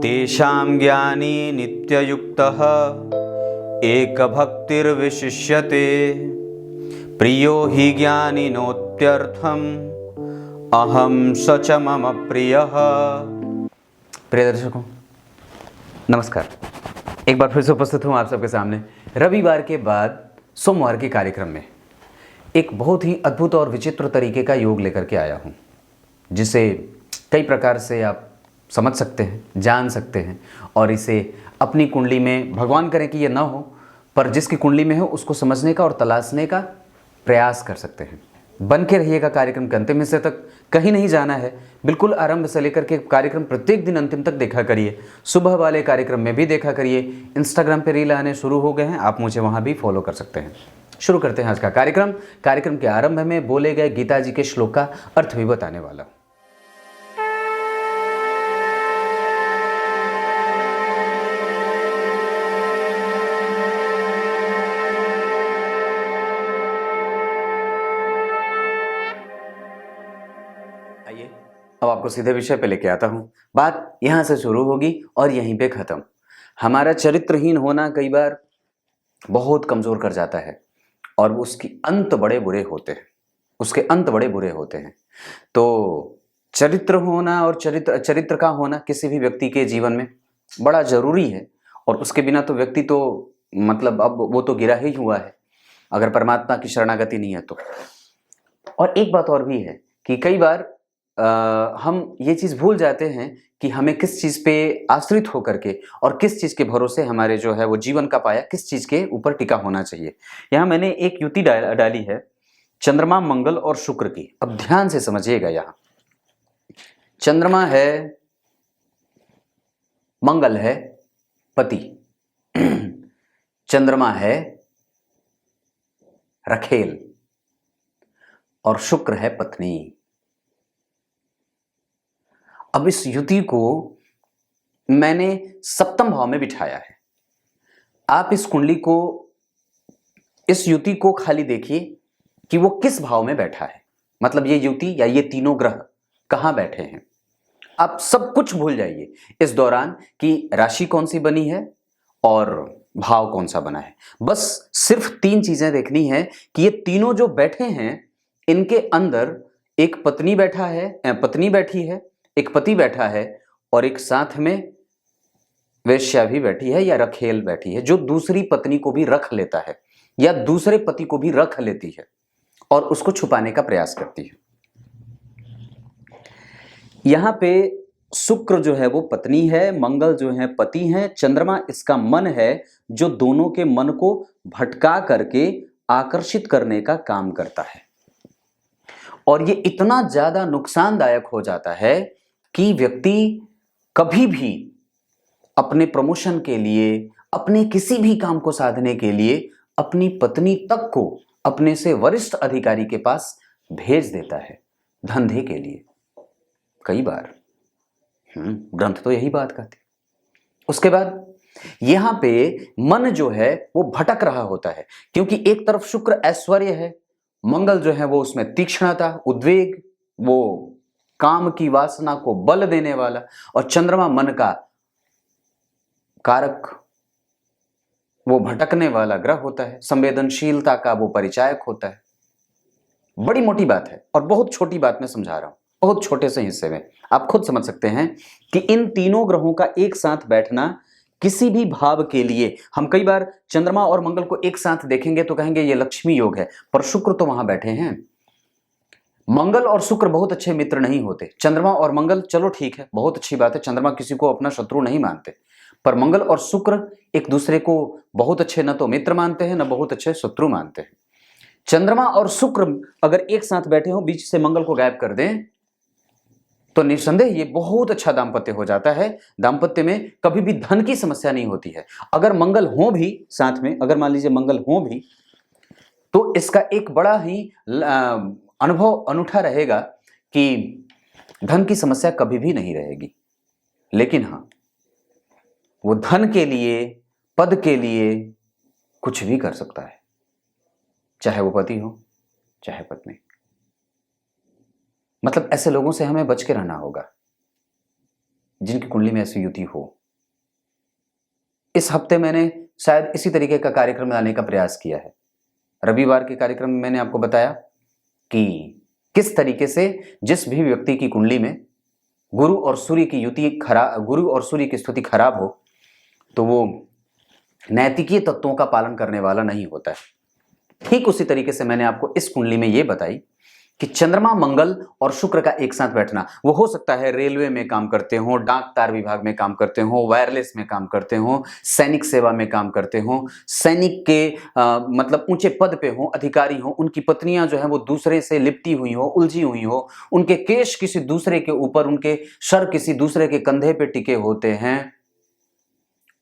तेषां ज्ञानी नित्ययुक्तः एकभक्तिर्विशिष्यते प्रियो हि ज्ञानिनोत्यर्थम् अहम स च मम प्रियः। प्रिय दर्शकों नमस्कार, एक बार फिर से उपस्थित हूँ आप सबके सामने रविवार के बाद सोमवार के कार्यक्रम में। एक बहुत ही अद्भुत और विचित्र तरीके का योग लेकर के आया हूँ, जिसे कई प्रकार से आप समझ सकते हैं, जान सकते हैं और इसे अपनी कुंडली में, भगवान करे कि ये ना हो, पर जिसकी कुंडली में हो उसको समझने का और तलाशने का प्रयास कर सकते हैं। बन के रहिएगा कार्यक्रम के अंतिम हिस्से तक, कहीं नहीं जाना है। बिल्कुल आरंभ से लेकर के कार्यक्रम प्रत्येक दिन अंतिम तक देखा करिए। सुबह वाले कार्यक्रम में भी देखा करिए। इंस्टाग्राम पे रील आने शुरू हो गए हैं, आप मुझे वहाँ भी फॉलो कर सकते हैं। शुरू करते हैं आज का कार्यक्रम। कार्यक्रम के आरंभ में बोले गए गीता जी के श्लोक का अर्थ भी बताने वाला हूँ। आइए अब आपको सीधे विषय पे लेके आता हूँ। बात यहाँ से शुरू होगी और यहीं पे खत्म। हमारा चरित्रहीन होना कई बार बहुत कमजोर कर जाता है और उसके अंत बड़े बुरे होते हैं। तो चरित्र होना और चरित्र का होना किसी भी व्यक्ति के जीवन में बड़ा जरूरी है, और उसके बिना तो व्यक्ति तो मतलब अब वो तो गिरा ही हुआ है, अगर परमात्मा की शरणागति नहीं है तो। और एक बात और भी है कि कई बार हम ये चीज़ भूल जाते हैं कि हमें किस चीज़ पे आश्रित होकर के और किस चीज़ के भरोसे हमारे जो है वो जीवन का पाया किस चीज़ के ऊपर टिका होना चाहिए। यहाँ मैंने एक युति डाली है चंद्रमा, मंगल और शुक्र की। अब ध्यान से समझिएगा। यहाँ चंद्रमा है, मंगल है पति, चंद्रमा है रखेल और शुक्र है पत्नी। अब इस युति को मैंने सप्तम भाव में बिठाया है। आप इस कुंडली को, इस युति को खाली देखिए कि वो किस भाव में बैठा है, मतलब ये युति या ये तीनों ग्रह कहां बैठे हैं। आप सब कुछ भूल जाइए इस दौरान कि राशि कौन सी बनी है और भाव कौन सा बना है। बस सिर्फ तीन चीजें देखनी है कि ये तीनों जो बैठे हैं इनके अंदर एक पत्नी बैठी है, एक पति बैठा है और एक साथ में वेश्या भी बैठी है या रखेल बैठी है, जो दूसरी पत्नी को भी रख लेता है या दूसरे पति को भी रख लेती है और उसको छुपाने का प्रयास करती है। यहां पे शुक्र जो है वो पत्नी है, मंगल जो है पति है, चंद्रमा इसका मन है जो दोनों के मन को भटका करके आकर्षित करने का काम करता है। और ये इतना ज्यादा नुकसानदायक हो जाता है कि व्यक्ति कभी भी अपने प्रमोशन के लिए, अपने किसी भी काम को साधने के लिए अपनी पत्नी तक को अपने से वरिष्ठ अधिकारी के पास भेज देता है धंधे के लिए। कई बार ग्रंथ तो यही बात कहते। उसके बाद यहां पे मन जो है वो भटक रहा होता है, क्योंकि एक तरफ शुक्र ऐश्वर्य है, मंगल जो है वो उसमें तीक्ष्णता, उद्वेग, वो काम की वासना को बल देने वाला, और चंद्रमा मन का कारक, वो भटकने वाला ग्रह होता है, संवेदनशीलता का वो परिचायक होता है। बड़ी मोटी बात है और बहुत छोटी बात में समझा रहा हूं, बहुत छोटे से हिस्से में आप खुद समझ सकते हैं कि इन तीनों ग्रहों का एक साथ बैठना किसी भी भाव के लिए, हम कई बार चंद्रमा और मंगल को एक साथ देखेंगे तो कहेंगे ये लक्ष्मी योग है, पर शुक्र तो वहां बैठे हैं। मंगल और शुक्र बहुत अच्छे मित्र नहीं होते। चंद्रमा और मंगल चलो ठीक है, बहुत अच्छी बात है, चंद्रमा किसी को अपना शत्रु नहीं मानते, पर मंगल और शुक्र एक दूसरे को बहुत अच्छे न तो मित्र मानते हैं न बहुत अच्छे शत्रु मानते हैं। चंद्रमा और शुक्र अगर एक साथ बैठे हो, बीच से मंगल को गायब कर दें तो निस्संदेह ये बहुत अच्छा दाम्पत्य हो जाता है। दाम्पत्य में कभी भी धन की समस्या नहीं होती है। अगर मंगल हो भी साथ में, अगर मान लीजिए मंगल हो भी, तो इसका एक बड़ा ही अनुभव अनूठा रहेगा कि धन की समस्या कभी भी नहीं रहेगी। लेकिन हां, वो धन के लिए, पद के लिए कुछ भी कर सकता है, चाहे वो पति हो चाहे पत्नी। मतलब ऐसे लोगों से हमें बच के रहना होगा जिनकी कुंडली में ऐसी युति हो। इस हफ्ते मैंने शायद इसी तरीके का कार्यक्रम लाने का प्रयास किया है। रविवार के कार्यक्रम में मैंने आपको बताया कि किस तरीके से जिस भी व्यक्ति की कुंडली में गुरु और सूर्य की युति खराब, गुरु और सूर्य की स्थिति खराब हो, तो वो नैतिकीय तत्वों का पालन करने वाला नहीं होता है। ठीक उसी तरीके से मैंने आपको इस कुंडली में ये बताई कि चंद्रमा, मंगल और शुक्र का एक साथ बैठना, वो हो सकता है रेलवे में काम करते हो, डाक तार विभाग में काम करते हो, वायरलेस में काम करते हो, सैनिक सेवा में काम करते हो, सैनिक के मतलब ऊंचे पद पे हो, अधिकारी हो, उनकी पत्नियां जो है वो दूसरे से लिपटी हुई हो, उलझी हुई हो, उनके केश किसी दूसरे के ऊपर, उनके सर किसी दूसरे के कंधे पे टिके होते हैं,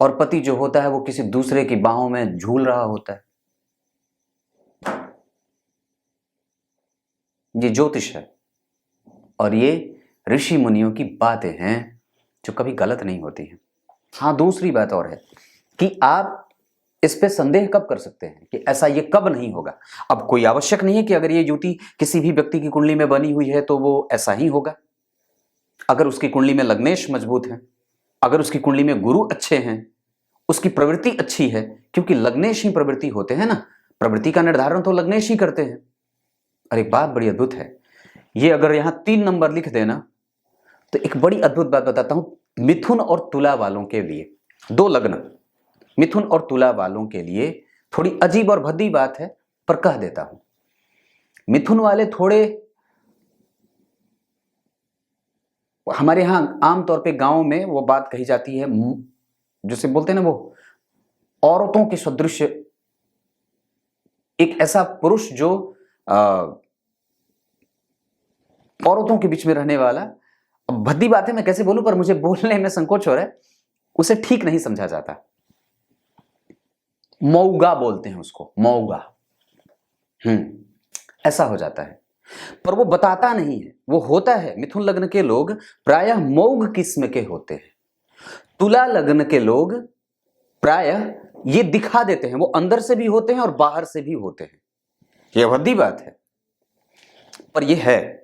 और पति जो होता है वो किसी दूसरे की बाहों में झूल रहा होता है। ये ज्योतिष है और ये ऋषि मुनियों की बातें हैं जो कभी गलत नहीं होती हैं। हाँ, दूसरी बात और है कि आप इस पे संदेह कब कर सकते हैं कि ऐसा ये कब नहीं होगा। अब कोई आवश्यक नहीं है कि अगर ये युति किसी भी व्यक्ति की कुंडली में बनी हुई है तो वो ऐसा ही होगा। अगर उसकी कुंडली में लग्नेश मजबूत है, अगर उसकी कुंडली में गुरु अच्छे हैं, उसकी प्रवृत्ति अच्छी है, क्योंकि लग्नेश ही प्रवृत्ति होते हैं ना, प्रवृत्ति का निर्धारण तो लग्नेश ही करते हैं। और एक बात बड़ी अद्भुत है, ये अगर यहां 3 नंबर लिख देना तो एक बड़ी अद्भुत बात बताता हूं। मिथुन और तुला वालों के लिए, 2 लग्न मिथुन और तुला वालों के लिए थोड़ी अजीब और भद्दी बात है, पर कह देता हूं। मिथुन वाले थोड़े, हमारे यहां आमतौर पे गांव में वो बात कही जाती है, जिसे बोलते हैं ना, वो औरतों के सदृश एक ऐसा पुरुष जो औरतों के बीच में रहने वाला। अब भद्दी बात है, मैं कैसे बोलूं, पर मुझे बोलने में संकोच हो रहा है, उसे ठीक नहीं समझा जाता। मऊगा बोलते हैं उसको, मऊगा। ऐसा हो जाता है, पर वो बताता नहीं है, वो होता है। मिथुन लग्न के लोग प्रायः मऊग किस्म के होते हैं। तुला लग्न के लोग प्रायः ये दिखा देते हैं, वो अंदर से भी होते हैं और बाहर से भी होते हैं। यह भद्दी बात है, पर यह है।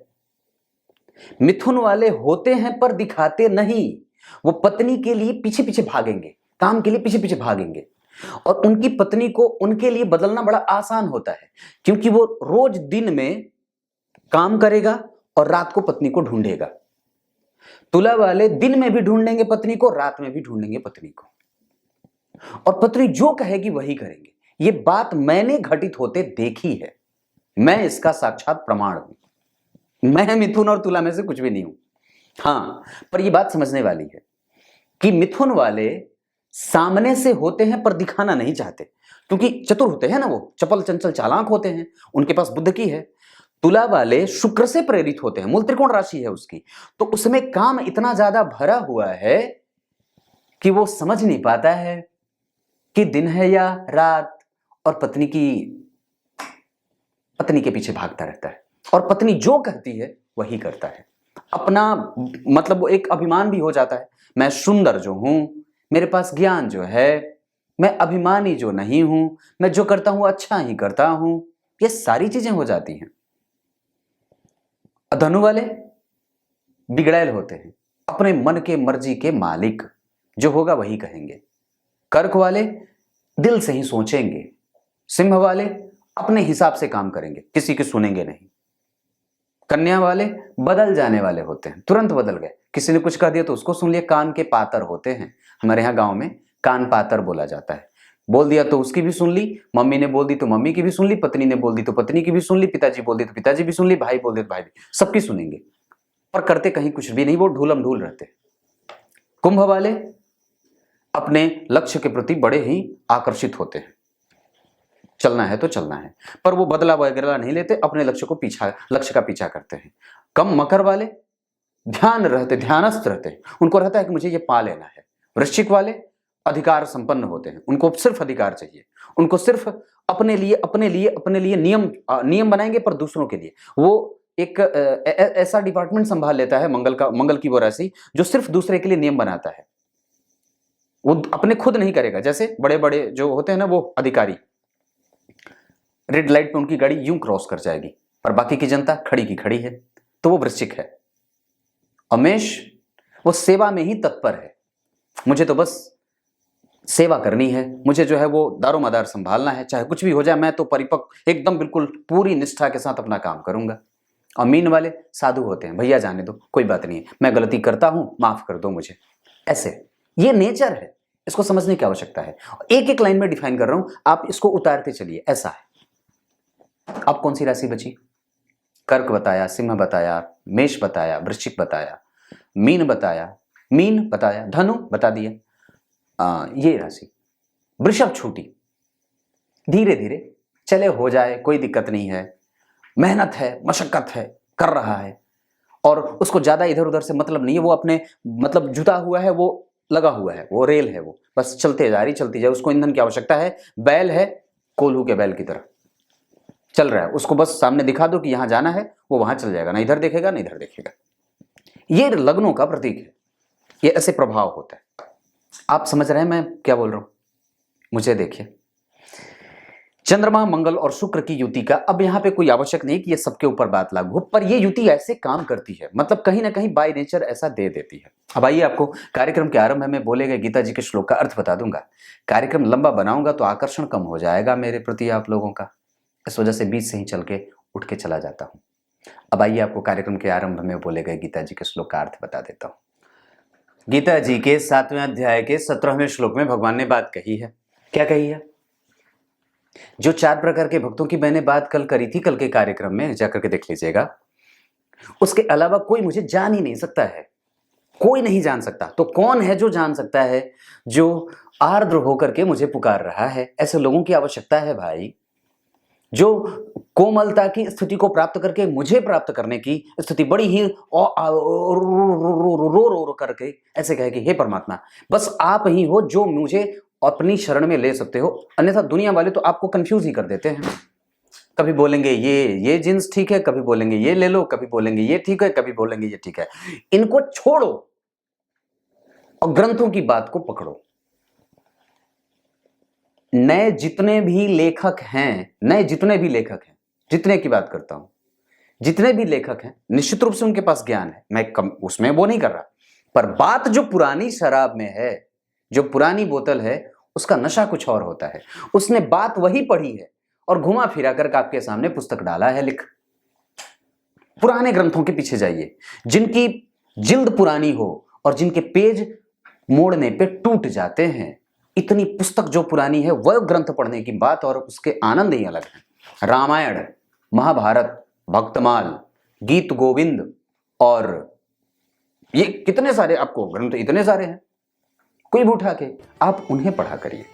मिथुन वाले होते हैं पर दिखाते नहीं। वो पत्नी के लिए पीछे पीछे भागेंगे, काम के लिए पीछे पीछे भागेंगे, और उनकी पत्नी को उनके लिए बदलना बड़ा आसान होता है, क्योंकि वो रोज दिन में काम करेगा और रात को पत्नी को ढूंढेगा। तुला वाले दिन में भी ढूंढेंगे पत्नी को, रात में भी ढूंढेंगे पत्नी को, और पत्नी जो कहेगी वही करेंगे। ये बात मैंने घटित होते देखी है, मैं इसका साक्षात प्रमाण हूं। मैं मिथुन और तुला में से कुछ भी नहीं हूं। हाँ, पर यह बात समझने वाली है कि मिथुन वाले सामने से होते हैं पर दिखाना नहीं चाहते, क्योंकि चतुर होते हैं ना, वो चपल चंचल चालाक होते हैं, उनके पास बुद्धि की है। तुला वाले शुक्र से प्रेरित होते हैं, मूल त्रिकोण राशि है उसकी, तो उसमें काम इतना ज्यादा भरा हुआ है कि वो समझ नहीं पाता है कि दिन है या रात, और पत्नी के पीछे भागता रहता है, और पत्नी जो कहती है वही करता है। अपना मतलब वो एक अभिमान भी हो जाता है, मैं सुंदर जो हूं, मेरे पास ज्ञान जो है, मैं अभिमानी जो नहीं हूं, मैं जो करता हूं अच्छा ही करता हूं, ये सारी चीजें हो जाती हैं। धनु वाले बिगड़ैल होते हैं, अपने मन के मर्जी के मालिक, जो होगा वही कहेंगे। कर्क वाले दिल से ही सोचेंगे। सिंह वाले अपने हिसाब से काम करेंगे, किसी की सुनेंगे नहीं। कन्या वाले बदल जाने वाले होते हैं, तुरंत बदल गए, किसी ने कुछ कह दिया तो उसको सुन लिया। कान के पातर होते हैं, हमारे यहाँ गांव में कान पातर बोला जाता है। बोल दिया तो उसकी भी सुन ली, मम्मी ने बोल दी तो मम्मी की भी सुन ली, पत्नी ने बोल दी तो पत्नी की भी सुन ली, पिताजी बोल दी तो पिताजी भी सुन ली, भाई बोल दे तो भाई भी, सबकी सुनेंगे, पर करते कहीं कुछ भी नहीं, वो ढूलम ढूल रहते। कुंभ वाले अपने लक्ष्य के प्रति बड़े ही आकर्षित होते हैं, चलना है तो चलना है, पर वो बदला वगैरह नहीं लेते, अपने लक्ष्य का पीछा करते हैं। कम मकर वाले ध्यानस्थ रहते, उनको रहता है कि मुझे ये पा लेना है। वृश्चिक वाले अधिकार संपन्न होते हैं, उनको सिर्फ अधिकार चाहिए, उनको सिर्फ अपने लिए नियम बनाएंगे, पर दूसरों के लिए। वो एक ऐसा डिपार्टमेंट संभाल लेता है मंगल की वो राशि, जो सिर्फ दूसरे के लिए नियम बनाता है, वो अपने खुद नहीं करेगा। जैसे बड़े बड़े जो होते हैं ना, वो अधिकारी, रेड लाइट पे उनकी गाड़ी यूं क्रॉस कर जाएगी, पर बाकी की जनता खड़ी की खड़ी है, तो वो वृश्चिक है। मेष वो सेवा में ही तत्पर है, मुझे तो बस सेवा करनी है, मुझे जो है वो दारोमदार संभालना है, चाहे कुछ भी हो जाए मैं तो परिपक्व एकदम बिल्कुल पूरी निष्ठा के साथ अपना काम करूंगा। और मीन वाले साधु होते हैं, भैया जाने दो, कोई बात नहीं है, मैं गलती करता हूं, माफ कर दो मुझे। ऐसे ये नेचर है, इसको समझने की आवश्यकता है। एक एक लाइन में डिफाइन कर रहा हूं, आप इसको उतारते चलिए। ऐसा है। अब कौन सी राशि बची? कर्क बताया, सिंह बताया, मेष बताया, वृश्चिक बताया, मीन बताया, धनु बता दिया, ये राशि वृषभ छूटी। धीरे धीरे चले, हो जाए, कोई दिक्कत नहीं है। मेहनत है, मशक्कत है, कर रहा है और उसको ज्यादा इधर उधर से मतलब नहीं है, वो अपने मतलब जुटा हुआ है, वो लगा हुआ है, वो रेल है, वो बस चलती जाए, उसको ईंधन की आवश्यकता है। बैल है, कोल्हू के बैल की तरह चल रहा है, उसको बस सामने दिखा दो कि यहां जाना है, वो वहां चल जाएगा, ना इधर देखेगा ना इधर देखेगा। ये लग्नों का प्रतीक है, ये ऐसे प्रभाव होता है। आप समझ रहे हैं मैं क्या बोल रहा हूं? मुझे देखिए, चंद्रमा, मंगल और शुक्र की युति का अब यहां पे कोई आवश्यक नहीं कि ये सबके ऊपर बात लागू हो, पर ये युति ऐसे काम करती है, मतलब कहीं ना कहीं बाय नेचर ऐसा दे देती है। अब आइए, आपको कार्यक्रम के आरंभ में बोले गए गीता जी के श्लोक का अर्थ बता दूंगा। कार्यक्रम लंबा बनाऊंगा तो आकर्षण कम हो जाएगा मेरे प्रति आप लोगों का, इस वजह से बीच से ही चल के उठ के चला जाता हूं। अब आइए, आपको कार्यक्रम के आरंभ में बोले गए गीता जी के श्लोक का अर्थ बता देता हूं। गीता जी के 7वें अध्याय के 17वें श्लोक में भगवान ने बात कही है। क्या कही है? जो 4 प्रकार के भक्तों की मैंने बात कल करी थी, कल के कार्यक्रम में जाकर के देख लीजिएगा, उसके अलावा कोई मुझे जान ही नहीं सकता है, कोई नहीं जान सकता। तो कौन है जो जान सकता है? जो आर्द्र होकर के मुझे पुकार रहा है, ऐसे लोगों की आवश्यकता है भाई। जो कोमलता की स्थिति को प्राप्त करके मुझे प्राप्त करने की स्थिति बड़ी ही रो करके ऐसे कहे कि हे परमात्मा, बस आप ही हो जो मुझे अपनी शरण में ले सकते हो, अन्यथा दुनिया वाले तो आपको कंफ्यूज ही कर देते हैं। कभी बोलेंगे ये जींस ठीक है, कभी बोलेंगे ये ले लो, कभी बोलेंगे ये ठीक है, कभी बोलेंगे ये ठीक है। इनको छोड़ो और ग्रंथों की बात को पकड़ो। नए जितने भी लेखक हैं, जितने की बात करता हूं, जितने भी लेखक हैं, निश्चित रूप से उनके पास ज्ञान है, मैं उसमें वो नहीं कर रहा, पर बात जो पुरानी शराब में है, जो पुरानी बोतल है, उसका नशा कुछ और होता है। उसने बात वही पढ़ी है और घुमा फिरा कर आपके सामने पुस्तक डाला है लिख। पुराने ग्रंथों के पीछे जाइए, जिनकी जिल्द पुरानी हो और जिनके पेज मोड़ने पे टूट जाते हैं, इतनी पुस्तक जो पुरानी है, वह ग्रंथ पढ़ने की बात और उसके आनंद ही अलग है। रामायण, महाभारत, भक्तमाल, गीत गोविंद और ये कितने सारे आपको ग्रंथ, इतने सारे हैं, कोई भी उठा के आप उन्हें पढ़ा करिए,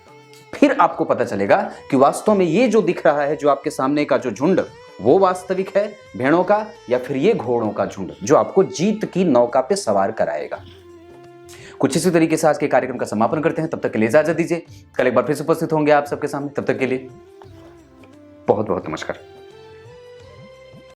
फिर आपको पता चलेगा कि वास्तव में ये जो दिख रहा है, जो आपके सामने का जो झुंड, वो वास्तविक है भेड़ों का या फिर ये घोड़ों का झुंड जो आपको जीत की नौका पे सवार कराएगा। कुछ इसी तरीके से आज के कार्यक्रम का समापन करते हैं। तब तक के लिए इजाजत दीजिए, कल एक बार फिर से उपस्थित होंगे आप सबके सामने। तब तक के लिए बहुत बहुत नमस्कार।